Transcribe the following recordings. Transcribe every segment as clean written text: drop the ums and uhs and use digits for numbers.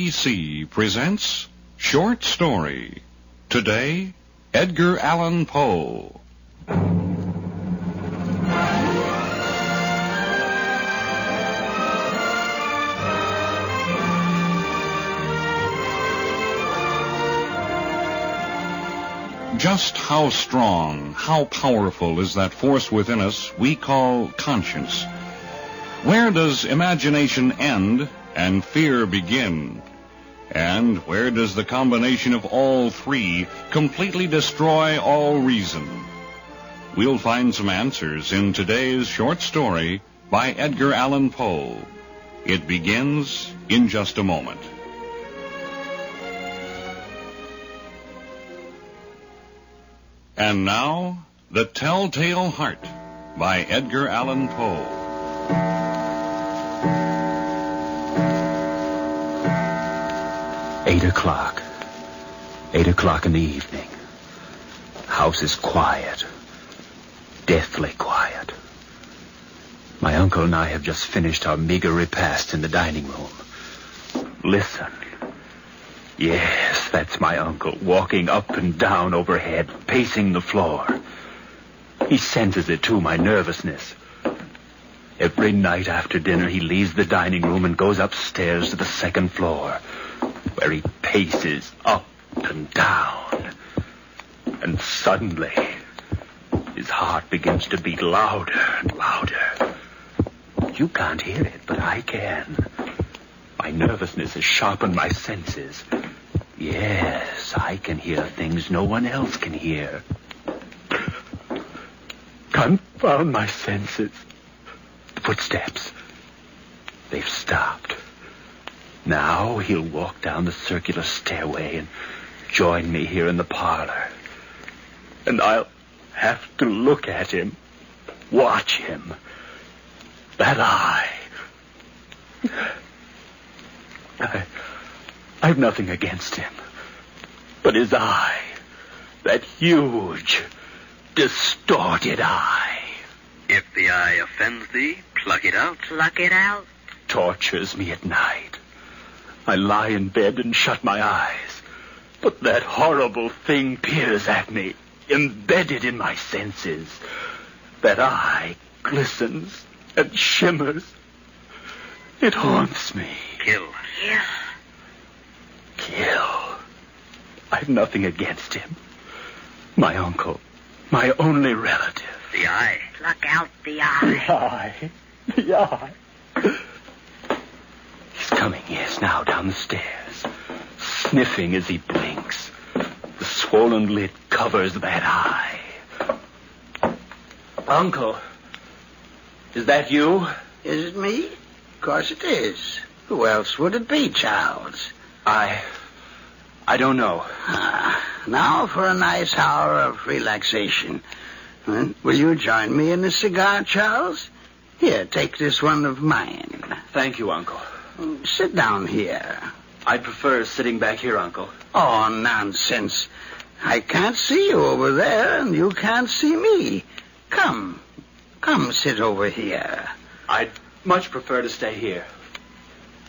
NBC presents Short Story. Today, Edgar Allan Poe. Just how strong, how powerful is that force within us we call conscience? Where does imagination end and fear begin? And where does the combination of all three completely destroy all reason? We'll find some answers in today's short story by Edgar Allan Poe. It begins in just a moment. And now, The Telltale Heart by Edgar Allan Poe. Eight o'clock in the evening. House is quiet. Deathly quiet. My uncle and I have just finished our meager repast in the dining room. Listen. Yes, that's my uncle, walking up and down overhead, pacing the floor. He senses it, too, my nervousness. Every night after dinner, he leaves the dining room and goes upstairs to the second floor, where he paces up and down. And suddenly, his heart begins to beat louder and louder. You can't hear it, but I can. My nervousness has sharpened my senses. Yes, I can hear things no one else can hear. Confound my senses. The footsteps. They've stopped. Now he'll walk down the circular stairway and join me here in the parlor. And I'll have to look at him, watch him. That eye. I've nothing against him. But his eye, that huge, distorted eye. If the eye offends thee, pluck it out. Pluck it out. Tortures me at night. I lie in bed and shut my eyes. But that horrible thing peers at me, embedded in my senses. That eye glistens and shimmers. It haunts me. Kill. Kill. I've nothing against him. My uncle. My only relative. The eye. Pluck out the eye. The eye. He's coming, yes, now down the stairs. Sniffing as he blinks. The swollen lid covers that eye. Uncle. Is that you? Is it me? Of course it is. Who else would it be, Charles? I don't know. Now for a nice hour of relaxation. Will you join me in a cigar, Charles? Here, take this one of mine. Thank you, Uncle. Sit down here. I'd prefer sitting back here, Uncle. Oh, nonsense. I can't see you over there, and you can't see me. Come sit over here. I'd much prefer to stay here.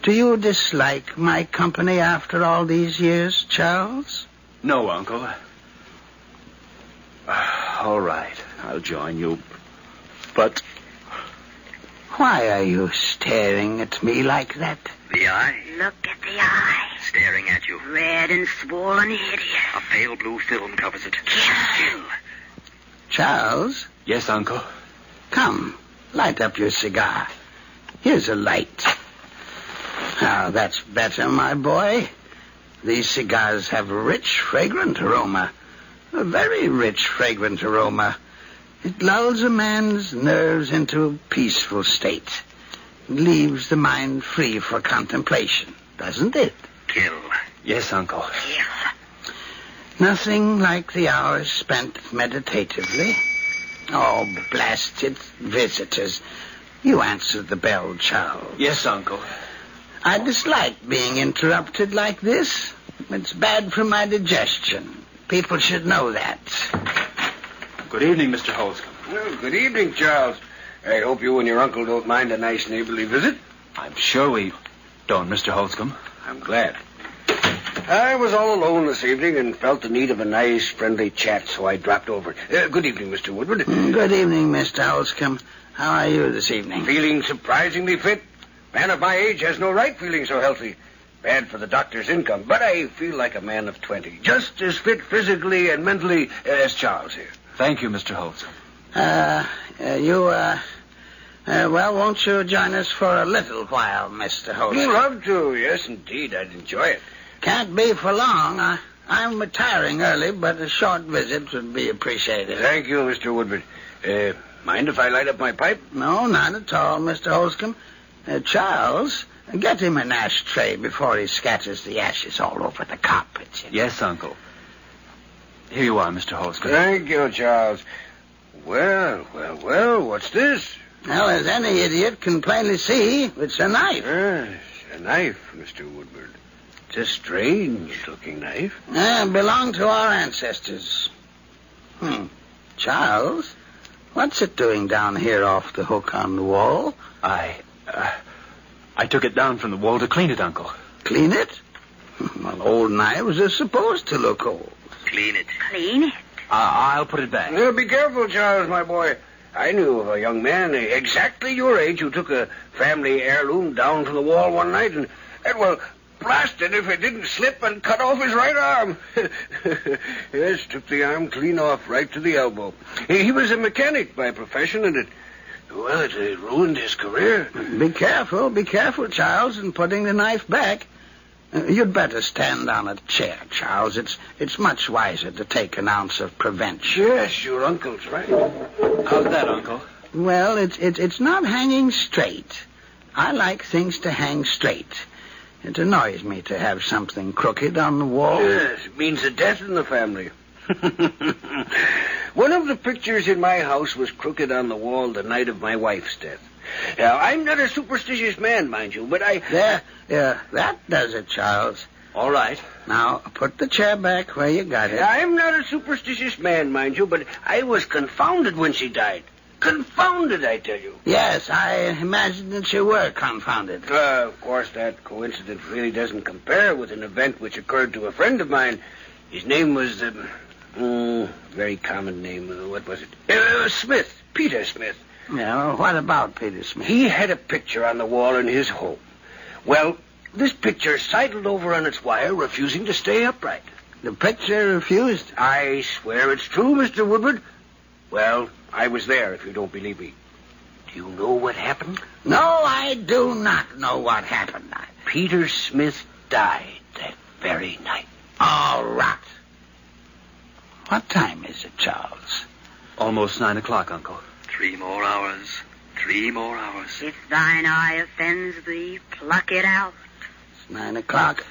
Do you dislike my company after all these years, Charles? No, Uncle. All right, I'll join you. But why are you staring at me like that? The eye. Look at the eye. Staring at you. Red and swollen hideous. A pale blue film covers it. Kill. Charles? Yes, Uncle. Come, light up your cigar. Here's a light. Now, that's better, my boy. These cigars have a rich, fragrant aroma. A very rich, fragrant aroma. It lulls a man's nerves into a peaceful state. It leaves the mind free for contemplation, doesn't it? Kill. Yes, Uncle. Kill. Nothing like the hours spent meditatively. Oh, blasted visitors. You answer the bell, Charles. Yes, Uncle. I dislike being interrupted like this. It's bad for my digestion. People should know that. Good evening, Mr. Holscomb. Well, good evening, Charles. I hope you and your uncle don't mind a nice neighborly visit. I'm sure we don't, Mr. Holscomb. I'm glad. I was all alone this evening and felt the need of a nice, friendly chat, so I dropped over. Good evening, Mr. Woodward. Good evening, Mr. Holscomb. How are you this evening? Feeling surprisingly fit. Man of my age has no right feeling so healthy. Bad for the doctor's income, but I feel like a man of 20. Just as fit physically and mentally as Charles here. Thank you, Mr. Holscomb. Well, won't you join us for a little while, Mr. Holscomb? I'd love to. Yes, indeed. I'd enjoy it. Can't be for long. I'm retiring early, but a short visit would be appreciated. Thank you, Mr. Woodward. Mind if I light up my pipe? No, not at all, Mr. Holscomb. Charles, get him an ashtray before he scatters the ashes all over the carpet. Yes, Uncle. Here you are, Mr. Holscomb. Thank you, Charles. Well, what's this? Well, as any idiot can plainly see, it's a knife. Yes, a knife, Mr. Woodward. It's a strange-looking knife. Belonged to our ancestors. Charles, what's it doing down here off the hook on the wall? I took it down from the wall to clean it, Uncle. Clean it? Well, old knives are supposed to look old. Clean it. Clean it. I'll put it back. Be careful, Charles, my boy. I knew of a young man exactly your age who took a family heirloom down from the wall one night and well, blasted if it didn't slip and cut off his right arm. Yes, took the arm clean off right to the elbow. He was a mechanic by profession, and it ruined his career. Be careful, Charles, in putting the knife back. You'd better stand on a chair, Charles. It's much wiser to take an ounce of prevention. Yes, your uncle's right. How's that, Uncle? Well, it's not hanging straight. I like things to hang straight. It annoys me to have something crooked on the wall. Yes, it means a death in the family. One of the pictures in my house was crooked on the wall the night of my wife's death. Now, I'm not a superstitious man, mind you, but There, that does it, Charles. All right. Now, put the chair back where you got it. I'm not a superstitious man, mind you, but I was confounded when she died. Confounded, I tell you. Yes, I imagined that you were confounded. Of course, that coincidence really doesn't compare with an event which occurred to a friend of mine. His name was, very common name. What was it? Smith. Peter Smith. Yeah, well, what about Peter Smith? He had a picture on the wall in his home. Well, this picture sidled over on its wire, refusing to stay upright. The picture refused? I swear it's true, Mr. Woodward. Well, I was there, if you don't believe me. Do you know what happened? No, I do not know what happened. Peter Smith died that very night. All right. What time is it, Charles? Almost 9 o'clock, Uncle. 3 more hours. 3 more hours. If thine eye offends thee, pluck it out. It's 9 o'clock.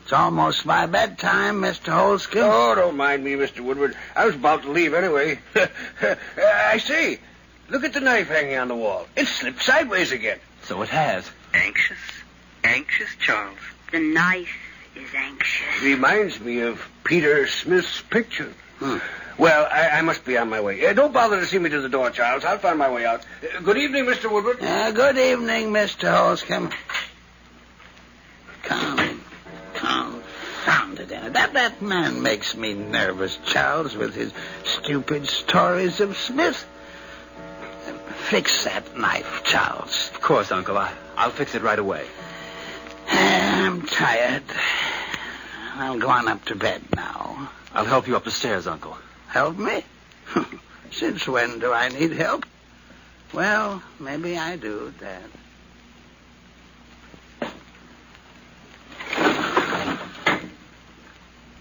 It's almost my bedtime, Mr. Holscomb. Oh, don't mind me, Mr. Woodward. I was about to leave anyway. I say, look at the knife hanging on the wall. It slipped sideways again. So it has. Anxious. Anxious, Charles. The knife is anxious. Reminds me of Peter Smith's picture. Well, I must be on my way. Don't bother to see me to the door, Charles. I'll find my way out. Good evening, Mr. Woodward. Good evening, Mr. Holscomb. Confounded. That man makes me nervous, Charles, with his stupid stories of Smith. Fix that knife, Charles. Of course, Uncle. I'll fix it right away. I'm tired. I'll go on up to bed now. I'll help you up the stairs, Uncle. Help me? Since when do I need help? Well, maybe I do, Dad.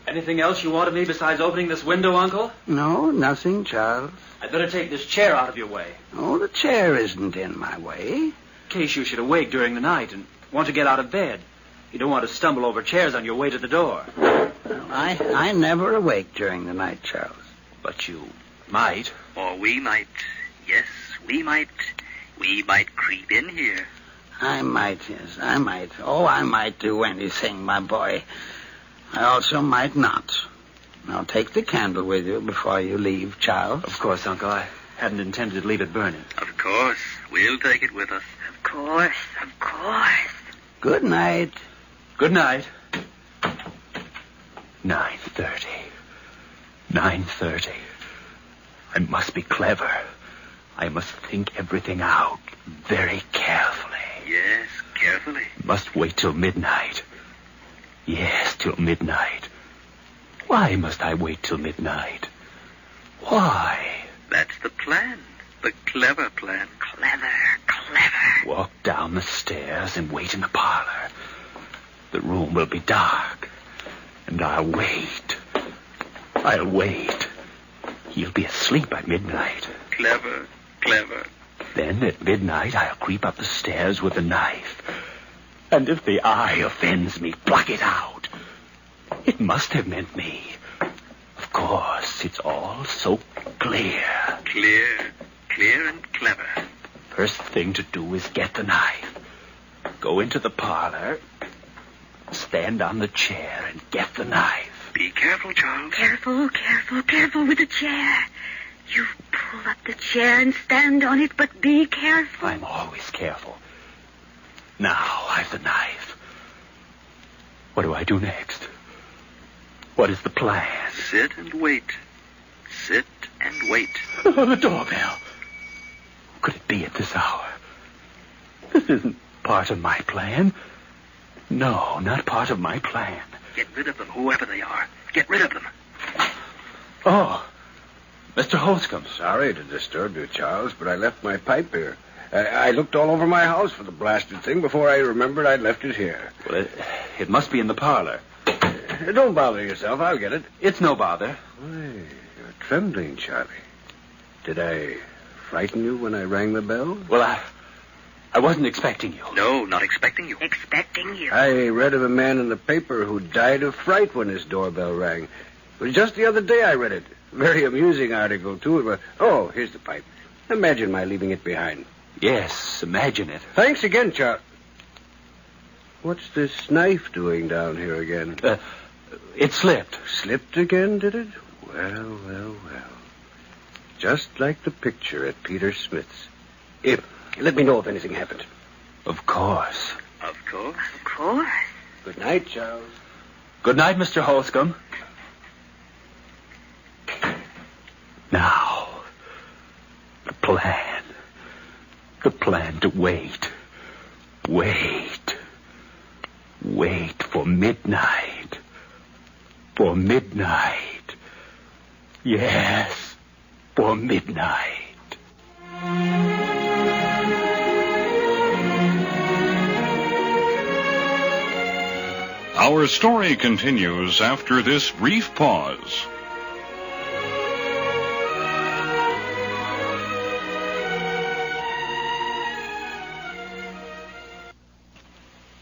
Anything else you want of me besides opening this window, Uncle? No, nothing, Charles. I'd better take this chair out of your way. Oh, the chair isn't in my way. In case you should awake during the night and want to get out of bed. You don't want to stumble over chairs on your way to the door. Well, I never awake during the night, Charles. But you might. Or we might. Yes, we might. We might creep in here. I might, yes, I might. Oh, I might do anything, my boy. I also might not. Now, take the candle with you before you leave, Charles. Of course, Uncle. I hadn't intended to leave it burning. Of course. We'll take it with us. Of course. Good night. Good night. 9:30. 9:30. I must be clever. I must think everything out very carefully. Yes, carefully. Must wait till midnight. Yes, till midnight. Why must I wait till midnight? Why? That's the plan. The clever plan. Clever, clever. Walk down the stairs and wait in the parlor. The room will be dark, and I'll wait. I'll wait. He'll be asleep by midnight. Clever, clever. Then at midnight I'll creep up the stairs with a knife. And if the eye offends me, pluck it out. It must have meant me. Of course, it's all so clear. Clear and clever. First thing to do is get the knife. Go into the parlor, stand on the chair, and get the knife. Be careful, Charles. Careful, careful, careful with the chair. You pull up the chair and stand on it, but be careful. I'm always careful. Now I've the knife. What do I do next? What is the plan? Sit and wait. Sit and wait. Oh, the doorbell. Who could it be at this hour? This isn't part of my plan. No, not part of my plan. Get rid of them, whoever they are. Get rid of them. Oh, Mr. Holscomb. Sorry to disturb you, Charles, but I left my pipe here. I looked all over my house for the blasted thing before I remembered I'd left it here. Well, it must be in the parlor. Don't bother yourself. I'll get it. It's no bother. Why, you're trembling, Charlie. Did I frighten you when I rang the bell? Well, I wasn't expecting you. No, not expecting you. Expecting you. I read of a man in the paper who died of fright when his doorbell rang. It was just the other day I read it. Very amusing article, too. Oh, here's the pipe. Imagine my leaving it behind. Yes, imagine it. Thanks again, Charles. What's this knife doing down here again? It slipped. Slipped again, did it? Well, well, well. Just like the picture at Peter Smith's. Let me know if anything happened. Of course. Of course. Of course. Good night, Charles. Good night, Mr. Holscomb. Now, the plan. The plan to wait. Wait. Wait for midnight. For midnight. Yes, for midnight. Our story continues after this brief pause.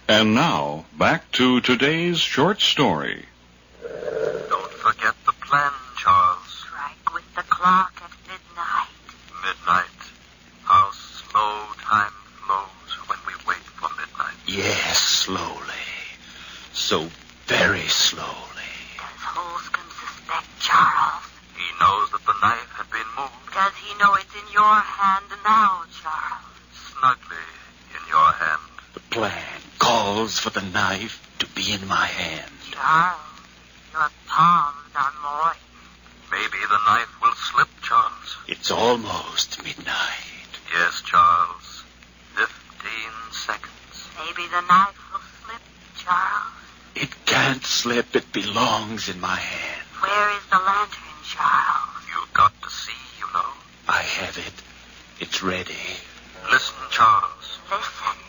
And now, back to today's short story. Don't forget the plan, Charles. Strike with the clock at midnight. Midnight. How slow time flows when we wait for midnight. Yes, slowly. So very slowly. Does Holscomb suspect Charles? He knows that the knife had been moved. Does he know it's in your hand now, Charles? Snugly in your hand. The plan calls for the knife to be in my hand. Charles, your palms are moist. Maybe the knife will slip, Charles. It's almost midnight. Yes, Charles. 15 seconds. Maybe the knife will slip, Charles. It can't slip. It belongs in my hand. Where is the lantern, Charles? You've got to see, you know. I have it. It's ready. Listen, Charles. Listen.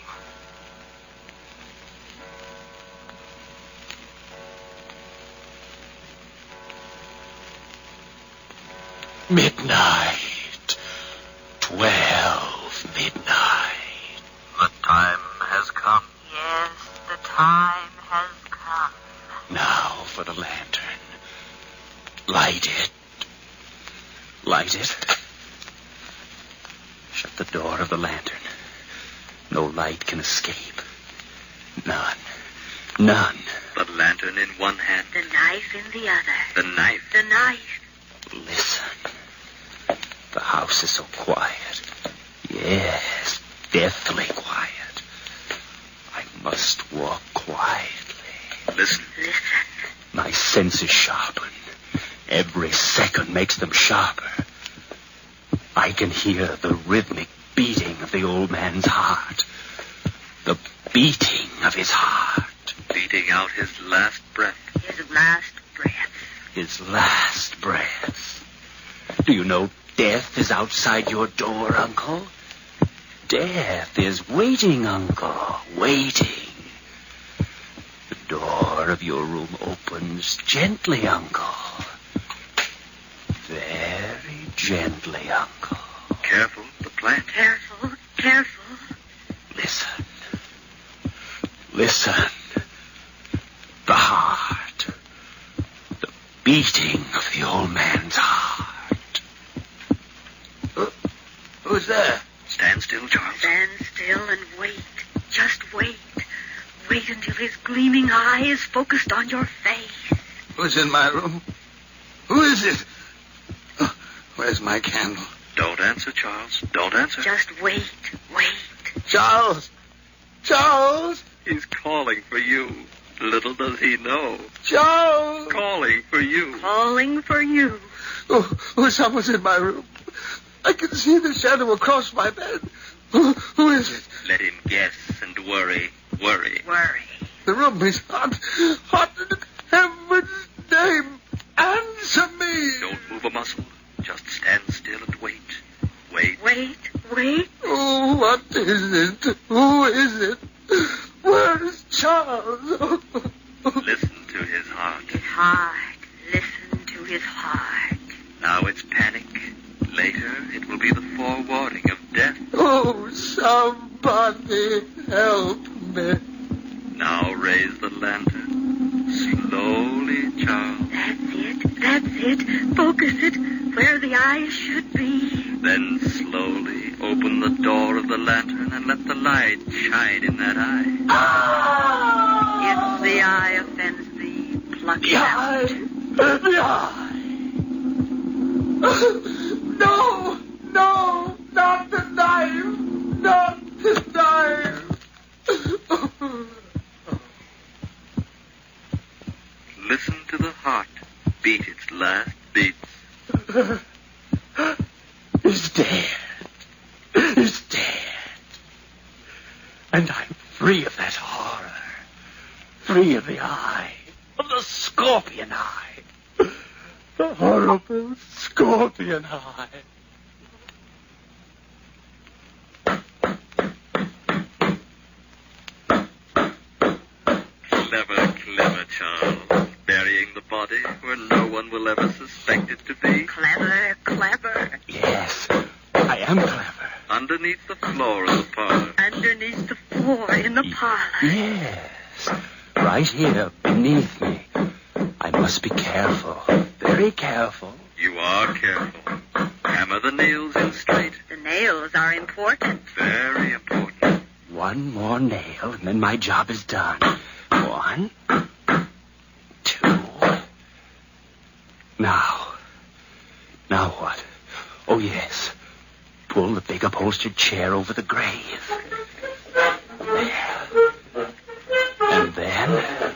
Midnight. 12 midnight. The time has come. Yes, the time has come. Now for the lantern. Light it. Light it. Shut the door of the lantern. No light can escape. None. None. The lantern in one hand. The knife in the other. The knife. The knife. Listen. The house is so quiet. Yes, deathly quiet. I must walk quietly. Listen. Listen. My senses sharpen. Every second makes them sharper. I can hear the rhythmic beating of the old man's heart. The beating of his heart. Beating out his last breath. His last breath. His last breath. Do you know death is outside your door, Uncle? Death is waiting, Uncle. Waiting. The door of your room opens gently, Uncle. Very gently, Uncle. Careful, the plant. Careful, careful. Listen. Listen. The heart. The beating of the old man's heart. Who's there? Stand still, Charles. Stand still and wait. Just wait. Wait until his gleaming eye is focused on your face. Who's in my room? Who is it? Oh, where's my candle? Don't answer, Charles. Don't answer. Just wait, wait. Charles! Charles! He's calling for you. Little does he know. Charles! Calling for you. Calling for you. Oh, someone's in my room. I can see the shadow across my bed. Who is it? Let him guess and worry. Worry. Worry. The room is hot. Hot in heaven's name. Answer me. Don't move a muscle. Just stand still and wait. Wait. Wait, wait. Oh, what is it? Who is it? Where is Charles? Listen to his heart. His heart. Listen to his heart. Now it's panic. Later, it will be the forewarning of death. Oh, somebody help me. Now raise the lantern. Slowly, Charles. That's it. That's it. Focus it where the eyes should be. Then slowly open the door of the lantern and let the light shine in that eye. If the eye offends thee, pluck it The out. eye. The eye. No, no, not the knife. Not the knife. Listen to the heart beat its last beats. He's dead. He's dead. And I'm free of that horror. Free of the eye. Of the scorpion eye. The horrible scorpion eye. Clever, clever, Charles. Burying the body where no one will ever suspect it to be. Clever, clever. Yes, I am clever. Underneath the floor of the parlor. Underneath the floor in the parlor. Yes, right here beneath me. I must be careful, very careful. You are careful. Hammer the nails in straight. The nails are important. Very important. One more nail, and then my job is done. 1, 2. Now what? Oh, yes. Pull the big upholstered chair over the grave. There. And then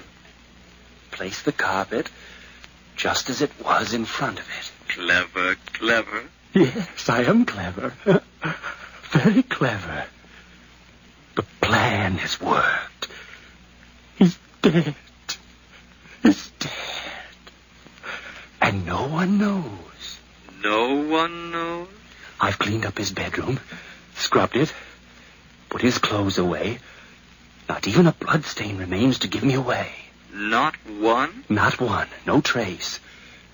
place the carpet just as it was in front of it. Clever, clever. Yes, I am clever. Very clever. The plan has worked. He's dead. He's dead. And no one knows. No one knows. I've cleaned up his bedroom, scrubbed it, put his clothes away. Not even a bloodstain remains to give me away. Not one? Not one. No trace.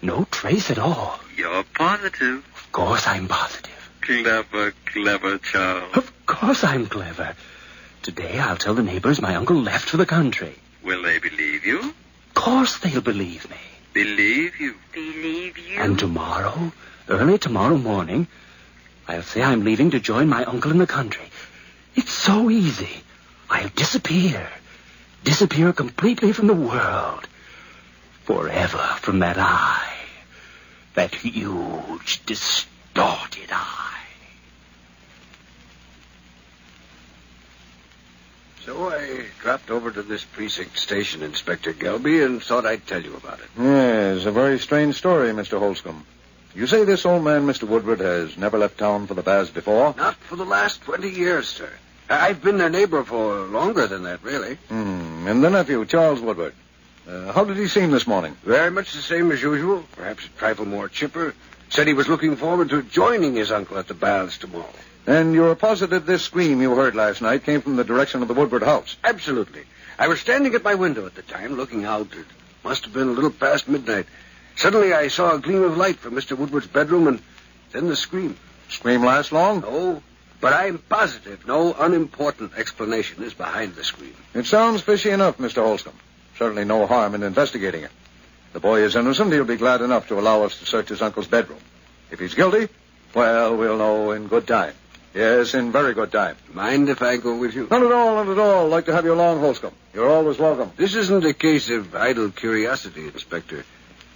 No trace at all. You're positive. Of course I'm positive. Clever, clever, Charles. Of course I'm clever. Today I'll tell the neighbors my uncle left for the country. Will they believe you? Of course they'll believe me. Believe you. Believe you. And tomorrow, early tomorrow morning, I'll say I'm leaving to join my uncle in the country. It's so easy. I'll disappear. Disappear completely from the world. Forever from that eye. That huge, distorted eye. So I dropped over to this precinct station, Inspector Gelby, and thought I'd tell you about it. Yes, a very strange story, Mr. Holscomb. You say this old man, Mr. Woodward, has never left town for the baths before? Not for the last 20 years, sir. I've been their neighbor for longer than that, really. And the nephew, Charles Woodward. How did he seem this morning? Very much the same as usual, perhaps a trifle more chipper. Said he was looking forward to joining his uncle at the baths tomorrow. And you're positive this scream you heard last night came from the direction of the Woodward house? Absolutely. I was standing at my window at the time, looking out. It must have been a little past midnight. Suddenly I saw a gleam of light from Mr. Woodward's bedroom, and then the scream. Scream last long? No, but I'm positive no unimportant explanation is behind the scream. It sounds fishy enough, Mr. Holscomb. Certainly no harm in investigating it. The boy is innocent. He'll be glad enough to allow us to search his uncle's bedroom. If he's guilty, well, we'll know in good time. Yes, in very good time. Mind if I go with you? Not at all, not at all. I'd like to have you along, Holscomb. You're always welcome. This isn't a case of idle curiosity, Inspector.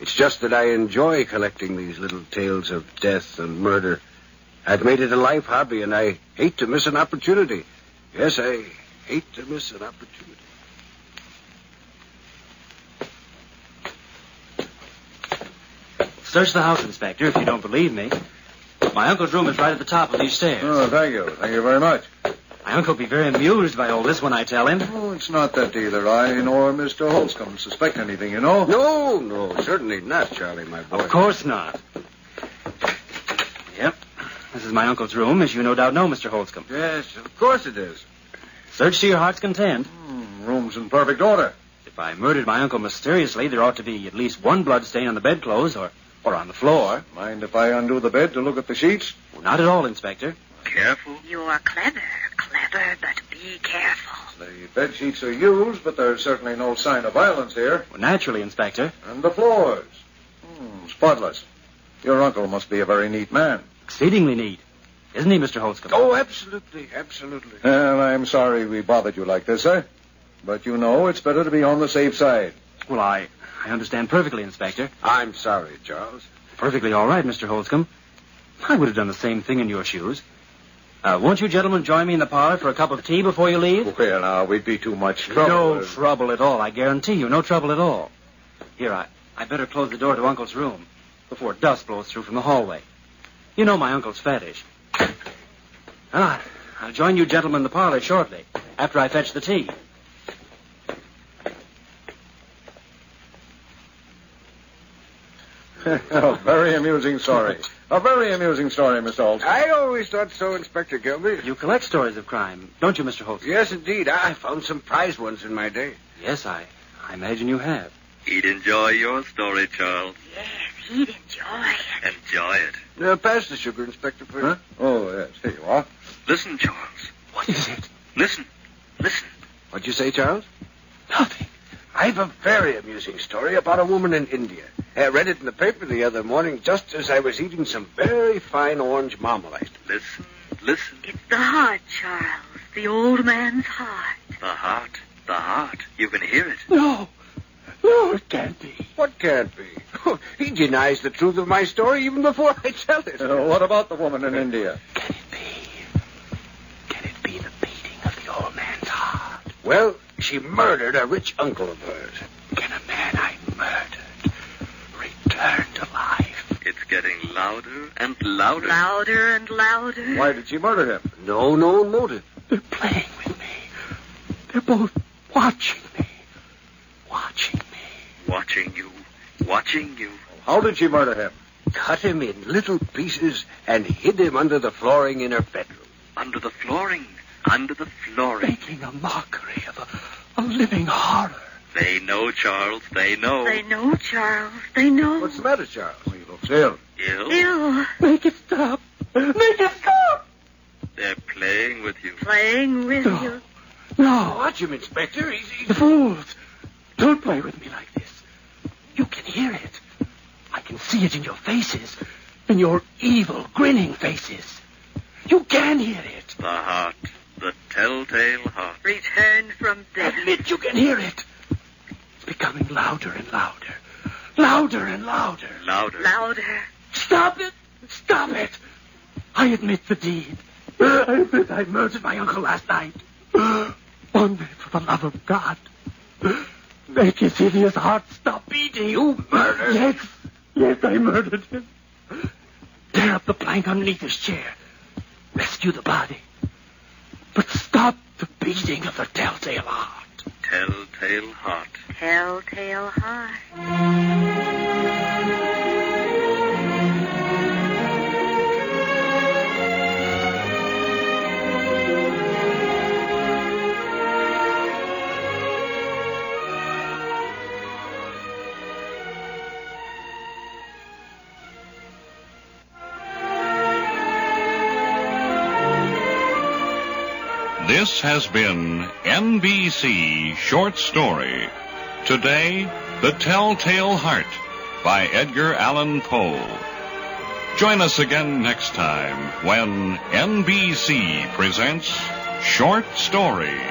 It's just that I enjoy collecting these little tales of death and murder. I've made it a life hobby, and I hate to miss an opportunity. Yes, I hate to miss an opportunity. Search the house, Inspector, if you don't believe me. My uncle's room is right at the top of these stairs. Oh, thank you. Thank you very much. My uncle will be very amused by all this when I tell him. Oh, it's not that either. I nor Mr. Holscomb suspect anything, you know. No, certainly not, Charlie, my boy. Of course not. Yep. This is my uncle's room, as you no doubt know, Mr. Holscomb. Yes, of course it is. Search to your heart's content. Room's in perfect order. If I murdered my uncle mysteriously, there ought to be at least one blood stain on the bedclothes or on the floor. Mind if I undo the bed to look at the sheets? Well, not at all, Inspector. Careful. You're clever, but be careful. The bed sheets are used, but there's certainly no sign of violence here. Well, naturally, Inspector. And the floors? Spotless. Your uncle must be a very neat man. Exceedingly neat. Isn't he, Mr. Holscomb? Oh, absolutely. Well, I'm sorry we bothered you like this, sir. But you know it's better to be on the safe side. Well, I understand perfectly, Inspector. I'm sorry, Charles. Perfectly all right, Mr. Holscomb. I would have done the same thing in your shoes. Won't you gentlemen join me in the parlor for a cup of tea before you leave? Well, now, we'd be too much trouble. No trouble at all, I guarantee you. No trouble at all. Here, I better close the door to Uncle's room before dust blows through from the hallway. You know my uncle's fetish. I'll join you gentlemen in the parlor shortly, after I fetch the tea. A very amusing story. A very amusing story, Mr. Holscomb. I always thought so, Inspector Gilby. You collect stories of crime, don't you, Mr. Holscomb? Yes, indeed. I found some prize ones in my day. Yes, I imagine you have. He'd enjoy your story, Charles. Yes, he'd enjoy it. Enjoy it. Pass the sugar, Inspector, please. Huh? Oh, yes. Here you are. Listen, Charles. What is it? Listen. What'd you say, Charles? Nothing. I've a very amusing story about a woman in India. I read it in the paper the other morning just as I was eating some very fine orange marmalade. Listen. It's the heart, Charles. The old man's heart. The heart. You can hear it. No, it can't be. What can't be? He denies the truth of my story even before I tell it. What about the woman in India? Can it be the beating of the old man's heart? Well, she murdered a rich uncle of hers. Can a man I murdered return to life? It's getting louder and louder. Louder and louder. Why did she murder him? No known motive. They're playing with me. They're both watching me. Watching you. How did she murder him? Cut him in little pieces and hid him under the flooring in her bedroom. Under the flooring. Making a mockery of a living horror. They know, Charles. They know. They know, Charles. They know. What's the matter, Charles? He looks ill. Ill. Make it stop. They're playing with you. Playing with you. No. Watch him, Inspector. He's the fools. Don't play with me like this. You can hear it. I can see it in your faces. In your evil, grinning faces. You can hear it. The heart. The telltale heart. Returned from death. Admit you can hear it. It's becoming louder and louder. Louder and louder. Louder. Stop it. I admit the deed. I admit I murdered my uncle last night. Only for the love of God, make his hideous heart stop beating. You murdered? Yes, I murdered him. Tear up the plank underneath his chair. Rescue the body. But stop the beating of the telltale heart. Telltale heart. Telltale heart. This has been NBC Short Story. Today, The Telltale Heart by Edgar Allan Poe. Join us again next time when NBC presents Short Story.